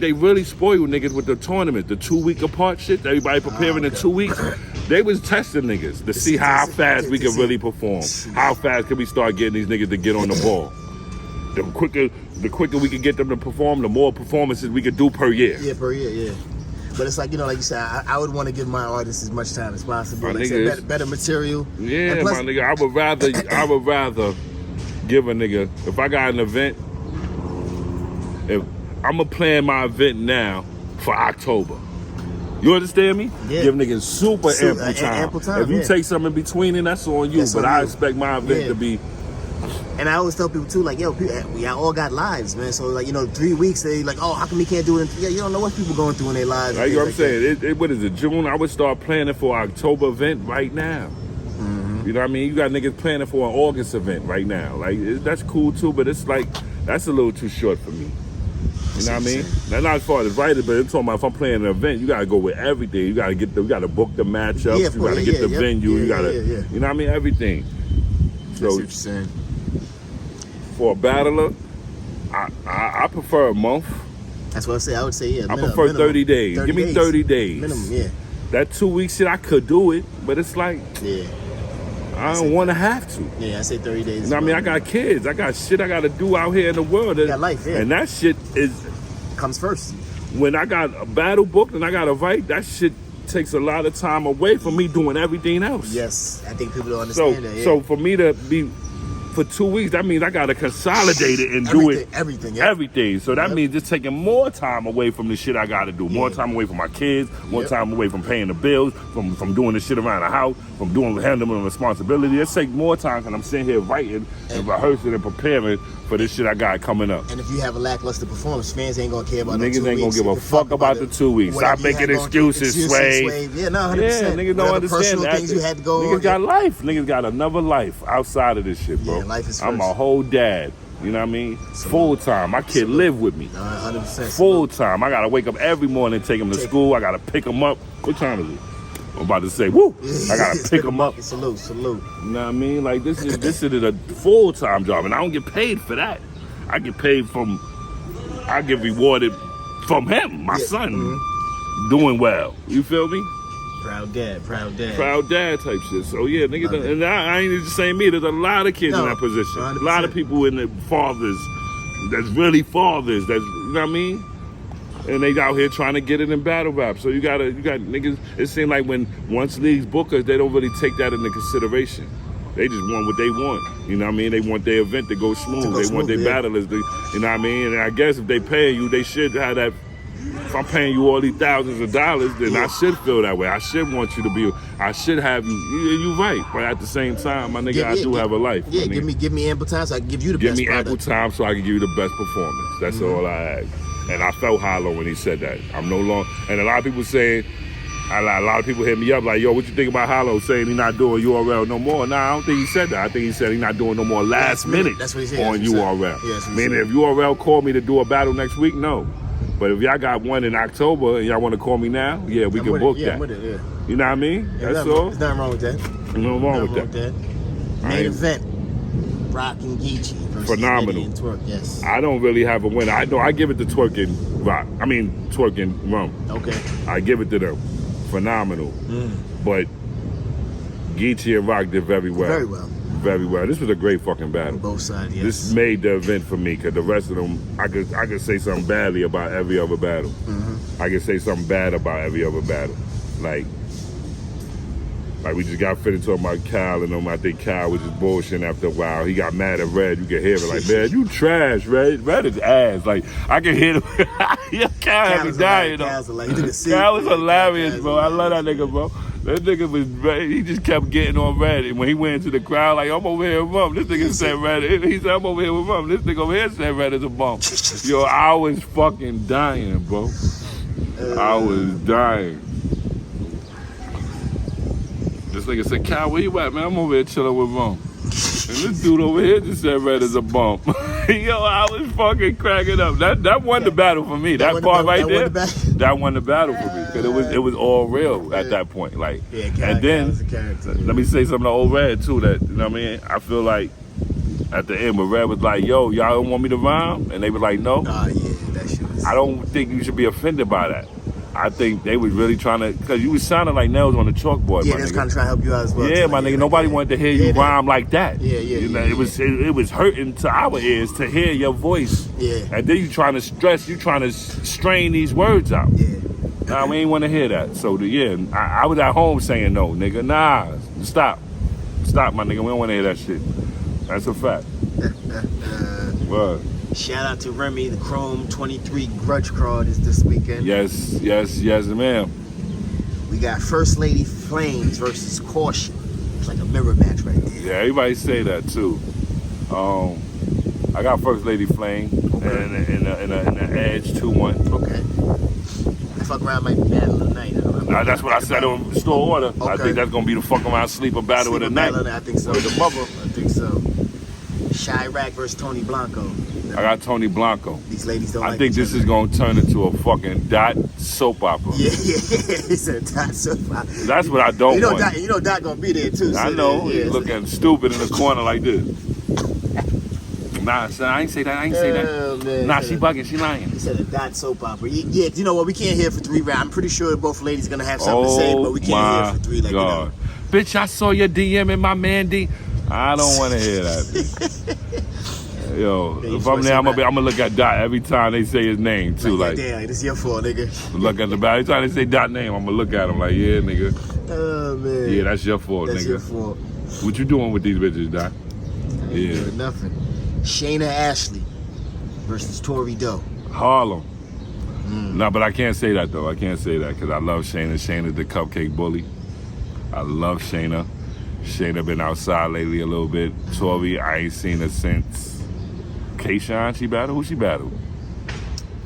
they really spoil niggas with the tournament, the 2 week apart shit. Everybody preparing in 2 weeks. They was testing niggas to see how fast we can really perform. How fast can we start getting these niggas to get on the ball? The quicker we can get them to perform, the more performances we could do per year. Yeah, per year, yeah. But it's like, like you said, I would want to give my artists as much time as possible. My like nigga, better material. Yeah, plus, my nigga. I would rather give a nigga, if I got an event, if I'm going to plan my event now for October. You understand me? Yeah. Give niggas super ample time. If you take something in between, then that's on you. That's but on I expect my event to be. And I always tell people too, like, yo, we all got lives, man. So like, 3 weeks, they like, oh, how come we can't do it? You don't know what people going through in their lives. Like, you know what I'm saying? What is it, June? I would start planning for an October event right now. Mm-hmm. You know what I mean? You got niggas planning for an August event right now. Like, that's cool too, but it's like, that's a little too short for me. You know what I mean? Now, not as far as writer, but I'm talking about if I'm playing an event, you gotta go with everything. You gotta book the matchups. You gotta get the venue. You gotta, you know what I mean? Everything. So, that's what you're saying. For a battler, I prefer a month. That's what I say. I would say, yeah. I prefer 30 days. Give me 30 days. Minimum, yeah. That 2 week shit, I could do it, but it's like, yeah. I don't want to have to. Yeah, I say 30 days. You know what I mean? I got kids. I got shit I got to do out here in the world. You got life, yeah. And that shit comes first. When I got a battle booked and I got a fight, that shit takes a lot of time away from me doing everything else. Yes, I think people don't understand that. Yeah. So for me to be for 2 weeks, that means I got to consolidate it and do it. Everything. So that means just taking more time away from the shit I got to do. More time away from my kids. More time away from paying the bills, from doing the shit around the house, from handling responsibility. It takes more time because I'm sitting here writing and rehearsing and preparing for this shit I got coming up. And if you have a lackluster performance, fans ain't going to care about niggas the 2 weeks. Niggas ain't going to give a fuck about the 2 weeks. Stop making excuses, Swave. Yeah, no, 100%. Yeah, niggas don't understand that. Things you had to go niggas on. got life. Niggas got another life outside of this shit, bro. Yeah, life is first. I'm a whole dad. You know what I mean? Full time. My kid live with me. 100%. Full time. I gotta wake up every morning, take him to school. I gotta pick him up. What time is it? I'm about to say, woo! I gotta pick him up. Salute. You know what I mean? Like this is a full time job, and I don't get paid for that. I get paid I get rewarded from him, my son, doing well. You feel me? Proud dad. Proud dad type shit. So yeah, nigga, and I ain't just saying me. There's a lot of kids in that position. 100%. A lot of people in the fathers that's really fathers. That's, you know what I mean? And they out here trying to get it in battle rap. So you got niggas. It seems like once leagues book us, they don't really take that into consideration. They just want what they want. You know what I mean? They want their event to go smooth. They want their battlers to, you know what I mean? And I guess if they pay you, they should have that. If I'm paying you all these thousands of dollars, then I should feel that way. I should want you to be. I should have you. You're right, but at the same time, my nigga, I do have a life. Yeah, give me ample time so I can give you the best. Give me ample time so I can give you the best performance. That's all I ask. And I felt hollow when he said that. I'm no longer. And a lot of people saying, A lot of people hit me up like, yo, what you think about Hollow saying he not doing URL no more? Nah, I don't think he said that. I think he said he not doing no more last minute That's what he said. on URL. Yeah, Meaning if URL called me to do a battle next week, no. But if y'all got one in October and y'all want to call me now, yeah, we can book that. I'm with it, yeah. You know what I mean? That's all. There's nothing wrong with that. Nothing wrong with that. Main event, Rock and Geechee versus Phenomenal. and Twerk, yes. I don't really have a winner. I give it to Twerk and Rock. I mean, Twerk and Rum. Okay. I give it to them. Phenomenal. But Geechee and Rock did very well. Very well. Very well. This was a great fucking battle. On both sides, yes. This made the event for me because the rest of them, I could say something badly about every other battle. I could say something bad about every other battle. Like we just got finished talking about Cal and them. I think Cal was just bullshitting after a while. He got mad at Red. You can hear it like, man, you trash, Red. Red is ass. Like, I can hear him. Yeah, Cal had me dying. Cal was hilarious, bro. I love that nigga, bro. That nigga was, he just kept getting on Red. And when he went into the crowd, like, I'm over here with Mom. This nigga said Red. He said, I'm over here with Mom. This nigga over here said Red is a bum. Yo, I was fucking dying, bro. I was dying. This nigga said, Cal, where you at, man? I'm over here chilling with Mom. And this dude over here just said Red is a bum. Yo, I was fucking cracking up. That won the battle for me. That part right there, that won the battle for me. Because it was all real at that point. Like, and then, let me say something to old Red, too, that, you know what I mean? I feel like at the end, when Red was like, yo, y'all don't want me to rhyme? And they were like, no. Oh, yeah, that shit was... I don't think you should be offended by that. I think they was really trying to, because you was sounding like nails on the chalkboard, yeah, my nigga. Yeah, that's kind of trying to help you out as well. Yeah, my nigga, nobody wanted to hear you rhyme like that. Yeah. You know, it was hurting to our ears to hear your voice. Yeah. And then you trying to strain these words out. Yeah. Nah, we ain't want to hear that. So, I was at home saying no, nigga. Nah, stop. Stop, my nigga. We don't want to hear that shit. That's a fact. Word. Shout out to Remy, the Chrome 23 Grudge Card is this weekend. Yes, ma'am. We got First Lady Flames versus Caution. It's like a mirror match right there. Yeah, everybody say that too. I got First Lady Flame and an Edge 2-1. Okay. I fuck around might be battle of the night. That's what I said on store order. Okay. I think that's gonna be the fuck around sleeper battle of the night. I think so. With the mother. I think so. Chirac versus Tony Blanco. I got Tony Blanco. These ladies don't like I think this is going to turn into a fucking dot soap opera. Yeah. It's a dot soap opera. That's what I don't want. You know Dot going to be there, too. I know. He's looking stupid in the corner like this. Nah, son, I ain't say that. Man, nah, she bugging. She lying. He said a dot soap opera. Yeah, you know what? We can't hear for 3 rounds. I'm pretty sure both ladies going to have something to say, but we can't hear for 3. Like, God. Bitch, I saw your DM in my Mandy. I don't want to hear that. Yo, if I'm there, I'm gonna look at Dot every time they say his name too. Like, damn, this is your fault, nigga. Look at the battle. Every time they say Dot name, I'm gonna look at him like, yeah, nigga. Oh man. Yeah, that's your fault, that's nigga. Your fault. What you doing with these bitches, Dot? Yeah. Nothing. Shayna Ashley versus Tori Doe. Harlem. No, but I can't say that though. I can't say that because I love Shayna. Shayna's the cupcake bully. I love Shayna. Shayna been outside lately a little bit. Tori, I ain't seen her since. Kayshawn, she battled? Who she battled?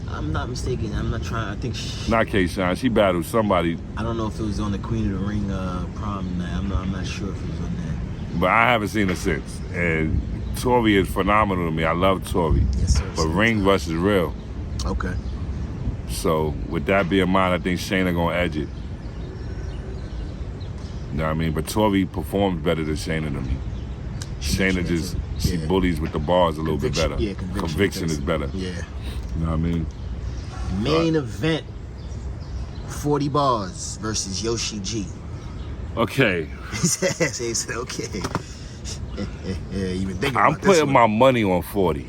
I'm not mistaken. I'm not trying. I think not Kayshawn. She battled somebody. I don't know if it was on the Queen of the Ring prom night. I'm not sure if it was on that. But I haven't seen her since. And Tori is phenomenal to me. I love Tori. Yes, sir. But ring rush is real. Okay. So with that being in mind, I think Shayna gonna edge it. You know what I mean? But Tori performs better than Shayna to me. Shayna just, she bullies with the bars a little bit better. Yeah, conviction is better. Yeah. You know what I mean? Main event, 40 Bars versus Yoshi G. Okay. He said, okay. You been thinking about I'm putting my money on 40.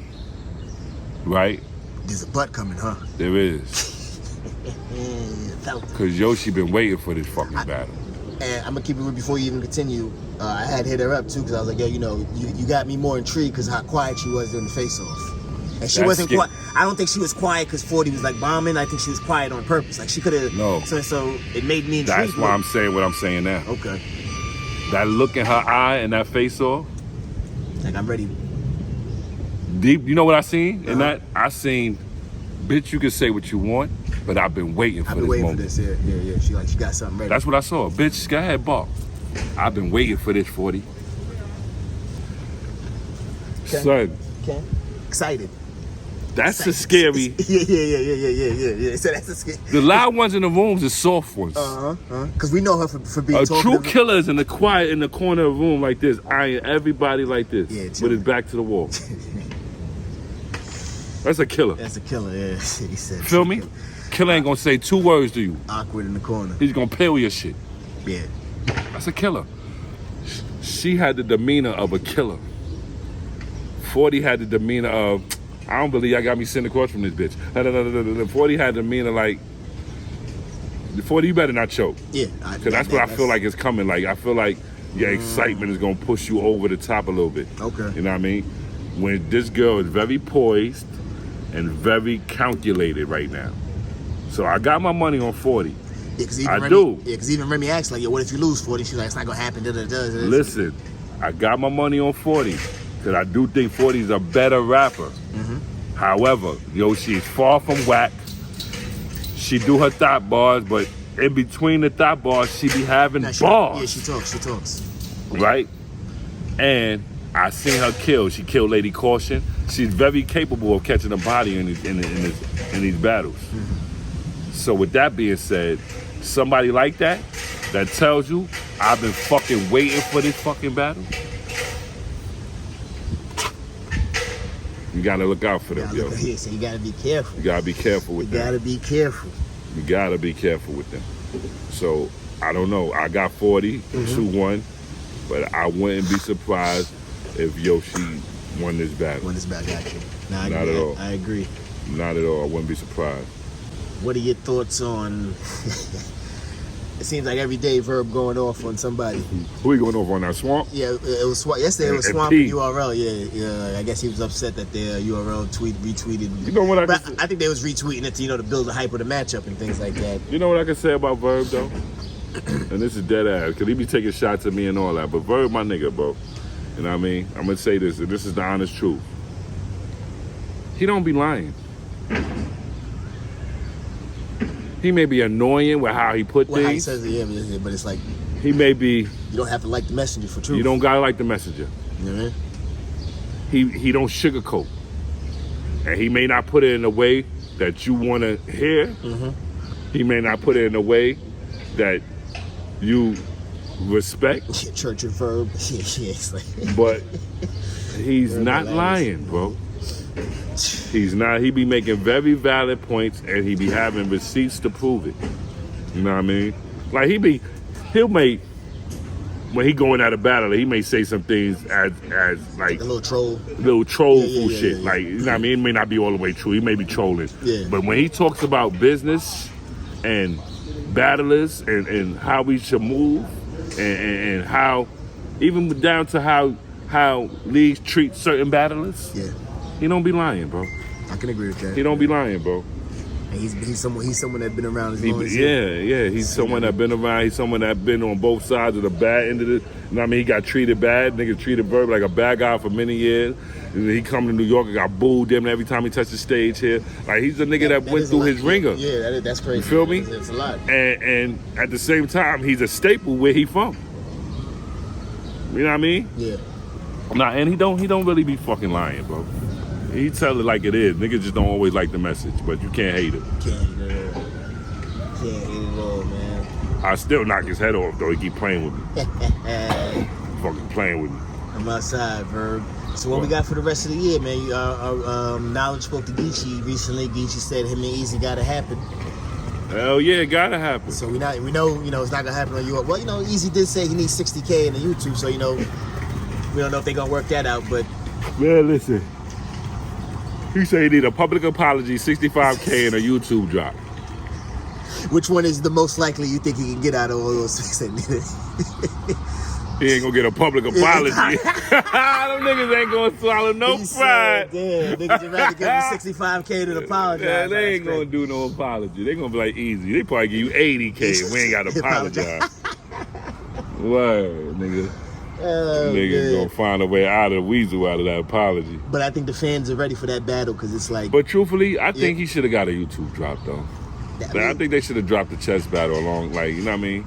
Right? There's a butt coming, huh? There is. Because Yoshi been waiting for this fucking battle. And I'm gonna keep it real before you even continue. I had hit her up too because I was like, yo, you got me more intrigued because how quiet she was during the face-off. And she wasn't quiet. I don't think she was quiet because 40 was like bombing. I think she was quiet on purpose. Like she could have. No. So it made me intrigued. That's why I'm saying what I'm saying now. Okay. That look in her eye and that face-off. Like I'm ready. Deep. You know what I seen in that? I seen, bitch, you can say what you want. But I've been waiting for I've been this waiting moment. for this. Yeah. She got something ready. That's what I saw. Bitch, go ahead, bark. I've been waiting for this, 40. Okay. Son, Okay. Excited. that's a scary. Yeah. So that's a scary. The loud ones in the rooms are soft ones. Because we know her for being A talkative. true killer is in the quiet in the corner of the room like this, eyeing everybody like this, Yeah, with his back to the wall. That's a killer. That's a killer, yeah. He said. Feel me? Killer ain't gonna say 2 words to you. Awkward in the corner. He's gonna peel your shit. Yeah. That's a killer. She had the demeanor of a killer. 40 had the demeanor of, I don't believe y'all got me sitting across from this bitch. No. 40 had the demeanor like, 40, you better not choke. Yeah. Because that's what I feel like is coming. Like, I feel like your excitement is gonna push you over the top a little bit. Okay. You know what I mean? When this girl is very poised and very calculated right now. So I got my money on 40. Yeah, cause even I Remy, do. Yeah, because even Remy asked, like, yo, what if you lose 40? She's like, it's not going to happen. Listen, I got my money on 40 because I do think 40 is a better rapper. However, she's far from whack. She do her thought bars, but in between the thought bars, she be having bars. Yeah, she talks. Right? And I seen her kill. She killed Lady Caution. She's very capable of catching a body in these battles. So with that being said, somebody like that tells you I've been fucking waiting for this fucking battle. You gotta look out for them, yo. Here, so you gotta be careful. You gotta be careful with them. You gotta be careful. You gotta be careful with them. So I don't know. I got 40, 2-1, but I wouldn't be surprised if Yoshi won this battle. Won this battle, got you. Nah, Not at all. I agree. Not at all. I wouldn't be surprised. What are your thoughts on? It seems like every day Verb going off on somebody. Who are you going over on that swamp? Yeah, it was yesterday. It was And Swamp P. URL. Yeah. I guess he was upset that their URL retweeted. You know what But I think they was retweeting it to to build the hype of the matchup and things like that. You know what I can say about Verb though? And this is dead ass, because he be taking shots at me and all that. But Verb, my nigga, bro. You know what I mean? I'm gonna say this, and this is the honest truth. He don't be lying. He may be annoying with how he put Well, how he things. says it, yeah, but it's like He may be. you don't have to like the messenger for truth. You don't gotta like the messenger. You know what I mean? He don't sugarcoat, and he may not put it in a way that you want to hear. He may not put it in a way that you respect. Yeah, Church and Verb. Yeah, it's like. But he's Verb not hilarious. lying, bro. He's not. He be making very valid points, and he be having receipts to prove it. You know what I mean? Like he'll make, when he going out of battle, he may say some things as like A little troll. trollful Yeah, shit. yeah. Like, you know what I mean? It may not be all the way true. He may be trolling. Yeah. But when he talks about business and battlers and how we should move and how, even down to how leagues treat certain battlers, Yeah, he don't be lying, bro. I can agree with that. He don't be lying, bro. And he's someone that's been around as long as him. Yeah. He's someone that been around. He's someone that been on both sides of the bad end of it. You know what I mean? He got treated bad. Nigga treated Verb like a bad guy for many years. And he come to New York and got booed him every time he touched the stage here. Like, he's a nigga that went is a through lot. his ringer. Yeah, that's crazy. You feel me? It's a lot. And at the same time, he's a staple where he from. You know what I mean? Yeah. Nah, and he don't really be fucking lying, bro. He tell it like it is. Niggas just don't always like the message, but you can't hate it. Can't hate it at all, man. I still knock his head off though. He keep playing with me. Fucking playing with me. I'm outside, Verb. So what we got for the rest of the year, man? Our Knowledge spoke to Geechee recently. Geechee said him and Easy gotta happen. Hell yeah, it gotta happen. So we know, it's not gonna happen on YouTube. Well, Easy did say he needs 60K in the YouTube, so we don't know if they're gonna work that out, but Man, listen. He said he need a public apology, 65K, and a YouTube drop. which one is the most likely you think he can get out of all those? He ain't gonna get a public apology. Them niggas ain't gonna swallow no pride. Damn, niggas would rather give him 65K than apologize. Yeah, they ain't gonna do no apology. They gonna be like, easy. They probably give you 80K. We ain't gotta apologize. Word, nigga. Oh, Niggas man. gonna find a way out of the weasel out of that apology. But I think the fans are ready for that battle because it's like. But truthfully, I think he should have got a YouTube drop though. I think they should have dropped the chess battle along, like, you know what I mean?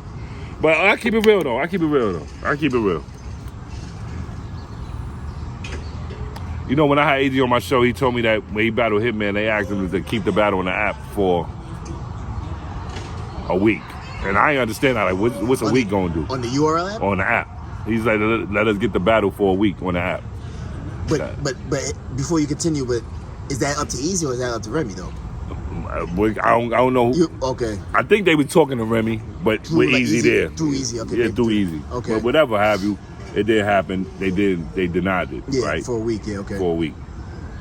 But I keep it real though. I keep it real. You know, when I had AZ on my show, he told me that when he battled Hitman, they asked him to keep the battle on the app for a week. And I ain't understand that. Like, what's a week gonna do? On the URL app? On the app. He's like, let us get the battle for a week on the app. But before you continue, but is that up to Easy or is that up to Remy though? I don't know. Okay. I think they were talking to Remy, but with Easy there. Too Easy. Okay. Yeah, too easy. Okay. But whatever have you, it did happen. They denied it. Yeah, right? for a week. Yeah. Okay. For a week.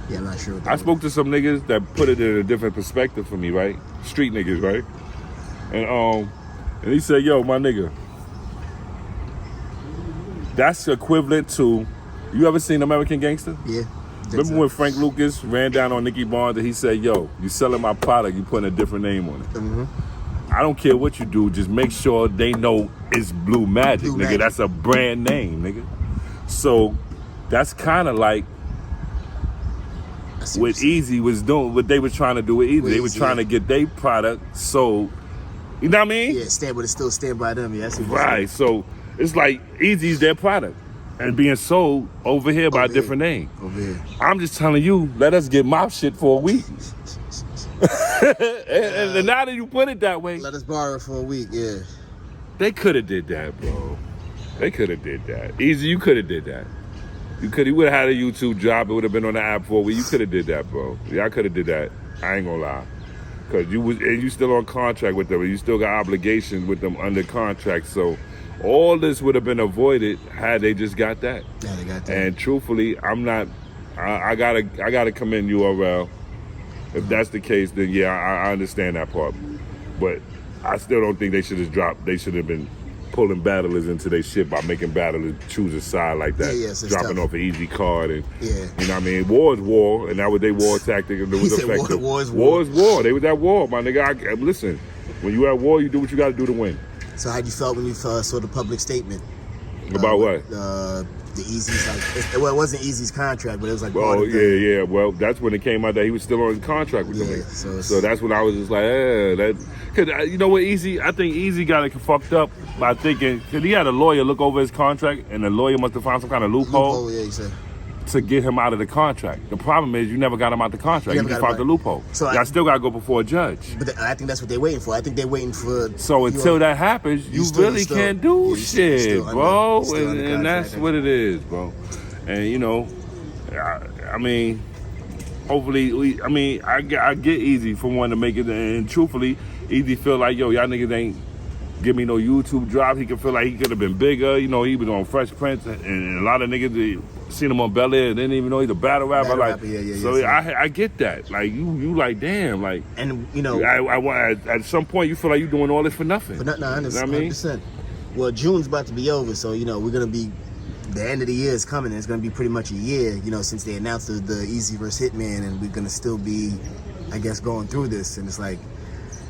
Yeah, I'm not sure. I spoke to some niggas that put it in a different perspective for me, right? Street niggas, right? And he said, "Yo, my nigga, that's equivalent to, you ever seen American Gangster? Yeah. Remember when Frank Lucas ran down on Nicky Barnes and he said, yo, you selling my product, you putting a different name on it. Mm-hmm. I don't care what you do, just make sure they know it's Blue Magic, nigga. Magic. That's a brand name, nigga. So that's kind of like what Easy was doing, what they were trying to do with Easy. They were trying to get their product sold. You know what I mean? Yeah, still stand by them. Yeah, right. So it's like Easy's their product and being sold over here by a different name. Over here. I'm just telling you, let us get my shit for a week. and now that you put it that way, let us borrow it for a week. Yeah. They could have did that, bro. They could have did that. Easy, you could have did that. You would have had a YouTube job. It would have been on the app for a week. You could have did that, bro. Yeah, I could have did that. I ain't gonna lie. Cause you still on contract with them. You still got obligations with them under contract. So all this would have been avoided had they just got that. Yeah, they got that. And truthfully, I'm not. I gotta commend URL. If that's the case, then yeah, I understand that part. But I still don't think they should have dropped. They should have been pulling battlers into their shit by making battlers choose a side like that. Yeah, so dropping off an easy card and yeah. You know what I mean? War is war, and that was their war tactic, and it was effective. War is war. War is war. They was at war, my nigga. Listen, when you at war, you do what you got to do to win. So how you felt when you saw the public statement about what? The Easy's like, well, it wasn't Easy's contract, but it was like. Oh yeah. Well, that's when it came out that he was still on his contract with them. So that's when I was just like, because you know what, Easy? I think Easy got it fucked up by thinking, because he had a lawyer look over his contract, and the lawyer must have found some kind of loophole. Yeah, you said. To get him out of the contract. The problem is you never got him out the contract. You just found the loophole. So I still got to go before a judge. But I think that's what they're waiting for. I think they're waiting for. So until that happens, you really can't do shit, bro. And that's what it is, bro. And you know, I mean, hopefully, I get Easy for wanting to make it. And truthfully, Easy feel like, yo, y'all niggas ain't give me no YouTube drop. He could feel like he could have been bigger. You know, he was on Fresh Prince, and a lot of niggas seen him on Bel Air and didn't even know he's a battle rapper. I get that. Like you like, damn, like. And you know, at some point you feel like you're doing all this for nothing. No, I understand. You know what I mean? Well, June's about to be over, so you know we're gonna be. The end of the year is coming. And it's gonna be pretty much a year, you know, since they announced the Easy vs Hitman, and we're gonna still be, I guess, going through this, and it's like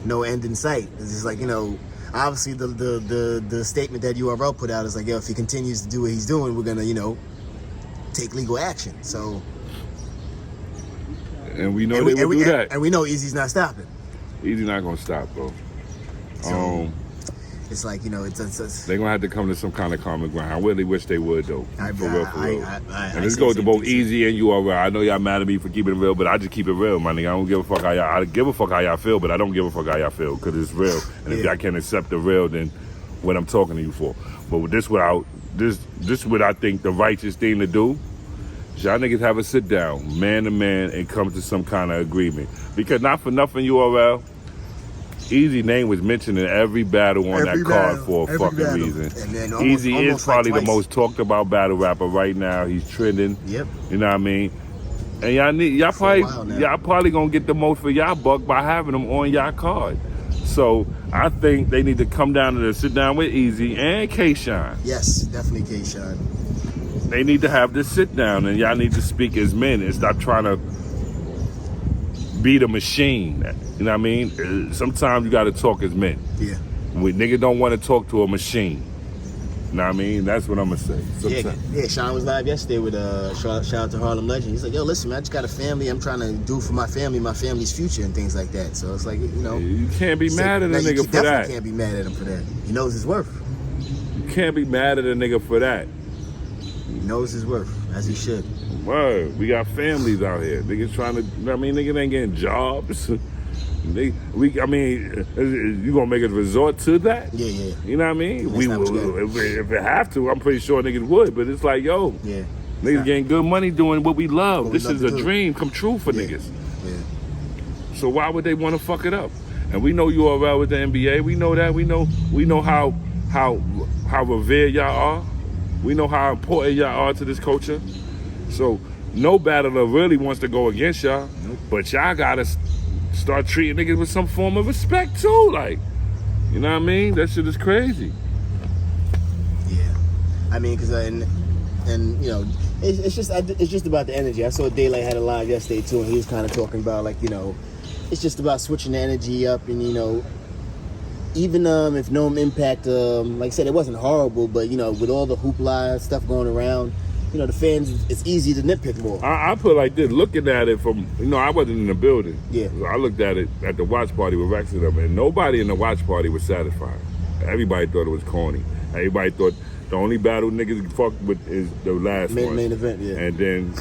no end in sight. It's just like, you know. Obviously, the statement that URL put out is like, yo, if he continues to do what he's doing, we're gonna, you know, take legal action. So, and we know they will do that. And we know Easy's not stopping. Easy's not gonna stop, bro. So, it's like, you know, it's they're gonna have to come to some kind of common ground. I really wish they would, though. For real. And this goes to both Easy and URL. I know y'all mad at me for keeping it real, but I just keep it real, my nigga. I don't give a fuck how y'all. I give a fuck how y'all feel, but I don't give a fuck how y'all feel because it's real. And if y'all can't accept the real, then what I'm talking to you for. But with this, this what I think the righteous thing to do. Y'all niggas have a sit down, man to man, and come to some kind of agreement. Because not for nothing, URL. Easy name was mentioned in every battle on that card for a fucking reason. Easy is probably the most talked about battle rapper right now. He's trending. Yep. You know what I mean? And y'all probably gonna get the most for y'all buck by having them on y'all card. So I think they need to come down and sit down with Easy and K-Shine. Yes, definitely K-Shine. They need to have this sit down, and y'all need to speak as men and stop trying to be the machine. You know what I mean? Sometimes you got to talk as men. Yeah. We niggas don't want to talk to a machine. Know what I mean? That's what I'm gonna say. Yeah, Sean was live yesterday with shout out to Harlem Legend. He's like, yo, listen, man, I just got a family. I'm trying to do for my family's future and things like that. So it's like, you know, you can't be mad at a nigga for that. You definitely can't be mad at him for that. He knows his worth. You can't be mad at a nigga for that. He knows his worth, as he should. Word, we got families out here. Niggas trying to, niggas ain't getting jobs. You gonna make a resort to that? Yeah. You know what I mean? We will, if it have to, I'm pretty sure niggas would. But it's like, yo, niggas getting good money doing what we love. This is a dream come true for niggas. Yeah. So why would they want to fuck it up? And we know URL with the NBA. We know that. We know how revered y'all are. We know how important y'all are to this culture. So no battler really wants to go against y'all. Nope. But y'all gotta start treating niggas with some form of respect too. Like, you know what I mean? That shit is crazy. Yeah. I mean, because and you know, it's just about the energy. I saw Daylight had a live yesterday too, and he was kind of talking about, like, you know, it's just about switching the energy up, and, you know, even if No Impact, like I said, it wasn't horrible, but, you know, with all the hoopla stuff going around, you know, the fans, it's easy to nitpick more. I put it like this, looking at it from, you know, I wasn't in the building. Yeah. I looked at it at the watch party with Rex and them, and nobody in the watch party was satisfied. Everybody thought it was corny. Everybody thought the only battle niggas fucked with is the last one. Main event, yeah. And then,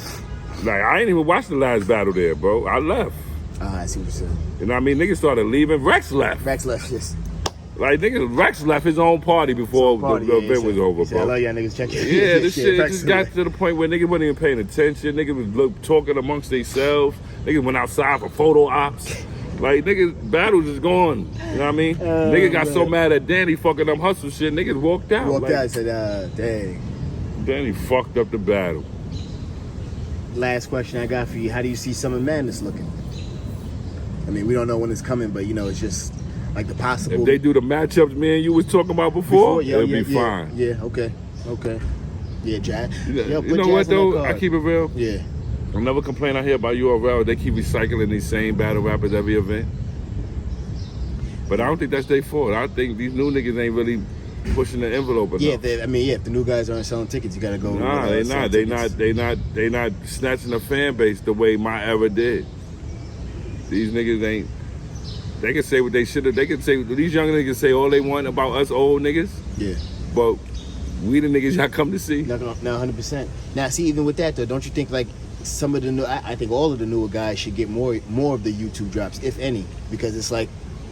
like, I ain't even watched the last battle there, bro. I left. I see what you're saying. You know what I mean? Niggas started leaving. Rex left. Yes. Like, niggas, Rex left his own party before the event was over, bro. I love y'all niggas. Check it. Yeah, this shit just got to the point where niggas wasn't even paying attention. Niggas was talking amongst themselves. Niggas went outside for photo ops. Like, niggas, battles is gone. You know what I mean? Niggas got so mad at Danny fucking up hustle shit, niggas walked out. Walked out and said, dang. Danny fucked up the battle. Last question I got for you. How do you see Summer Madness looking? I mean, we don't know when it's coming, but, you know, it's just like the possible. If they do the matchups me and you was talking about before it'll be fine. Yeah, okay. Yeah, Jack. You know what, though? I keep it real. Yeah. I'll never complain out here about URL. They keep recycling these same battle rappers every event. But I don't think that's their fault. I think these new niggas ain't really pushing the envelope enough. Yeah, if the new guys aren't selling tickets, you gotta go. Nah, they not. They not snatching the fan base the way my era did. These niggas ain't. They can say what they should have. They can say, these young niggas say all they want about us old niggas. Yeah. But we the niggas y'all come to see. No, 100%. Now, see, even with that though, don't you think like some of the new? I think all of the newer guys should get more of the YouTube drops, if any, because it's like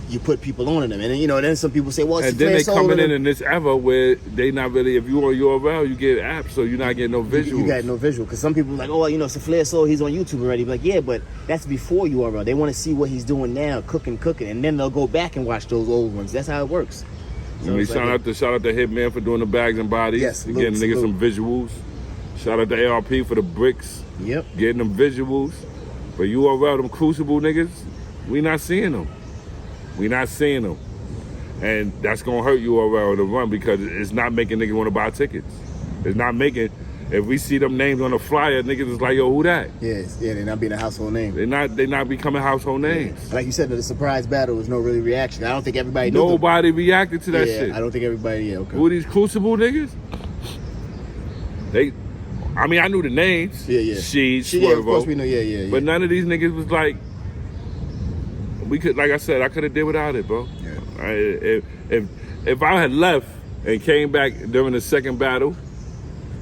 you put people on them, and then, you know, then some people say, well, it's and then they coming in this era where they not really. If you on URL, you get apps, so you're not getting no visuals. You got no visual, because some people are like, oh, you know, it's a Flair Soul, he's on YouTube already. Like, yeah, but that's before URL. They want to see what he's doing now, cooking, and then they'll go back and watch those old ones. That's how it works. So shout out to Hitman for doing the bags and bodies. Yes, getting niggas some visuals. Shout out to ARP for the bricks. Yep. Getting them visuals. But URL, them Crucible niggas, we not seeing them. And that's gonna hurt URL to run, because it's not making niggas want to buy tickets. It's not making. If we see them names on the flyer, niggas is like, yo, who that? Yes, yeah, they're not being a household name. They not becoming household names. Yeah. Like you said, the surprise battle was no really reaction. I don't think everybody knew. Nobody reacted to that shit. I don't think everybody. Yeah, okay. Who are these Crucible niggas? I knew the names. Yeah. Swervo. Yeah, of course we know. Yeah. But none of these niggas was like. We could, like I said, I could have did without it, bro. Yeah. If I had left and came back during the second battle,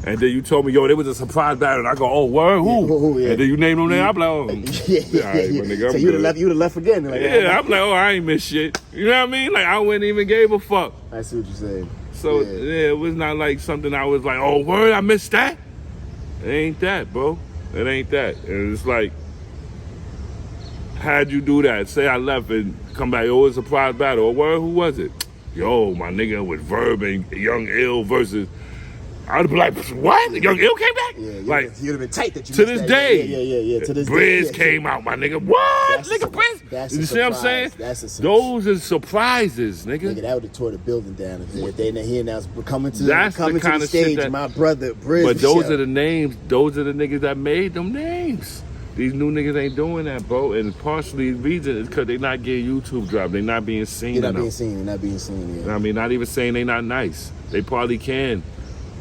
and then you told me, yo, there was a surprise battle, and I go, oh, word, who? Yeah. And then you name them there, I'm like, oh. Yeah. My nigga, so you'd have left again. Like, I'm like, oh, I ain't miss shit. You know what I mean? Like, I wouldn't even gave a fuck. I see what you're saying. So, it was not like something I was like, oh, word, I missed that. It ain't that, bro. It ain't that. And it's like, how'd you do that? Say I left and come back, yo, it was a surprise battle. Or word, who was it? Yo, my nigga with Verb and Young Ill versus. I'd be like, what? Young Ill came back? Yeah, like, you'd have been tight that you to this that. day. Yeah. To this Briz day. came out, my nigga. What? Nigga, Briz? You see what I'm saying? Those are surprises, nigga. That would have tore the building down. If they here now coming to That's the kind of stage, shit that, my brother Briz. But those are the names. Those are the niggas that made them names. These new niggas ain't doing that, bro. And partially the reason is because they not getting YouTube dropped. They not being seen They're not enough. being seen. They're not being seen. Yeah. I mean, not even saying they not nice. They probably can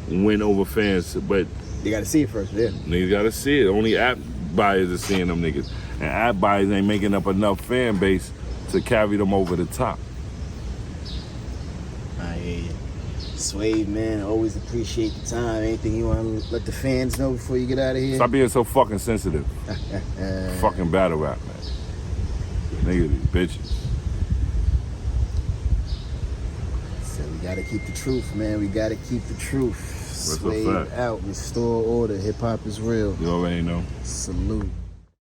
win over fans, but They got to see it first. Yeah. niggas gotta see it. Only app buyers are seeing them niggas. And app buyers ain't making up enough fan base to carry them over the top. I hear you. Swave, man, always appreciate the time. Anything you want to let the fans know before you get out of here? Stop being so fucking sensitive. Fucking battle rap, man. Nigga, these bitches. So we got to keep the truth, man. We got to keep the truth. That's a Swave fact. out. Restore order. Hip hop is real. You already know. Salute.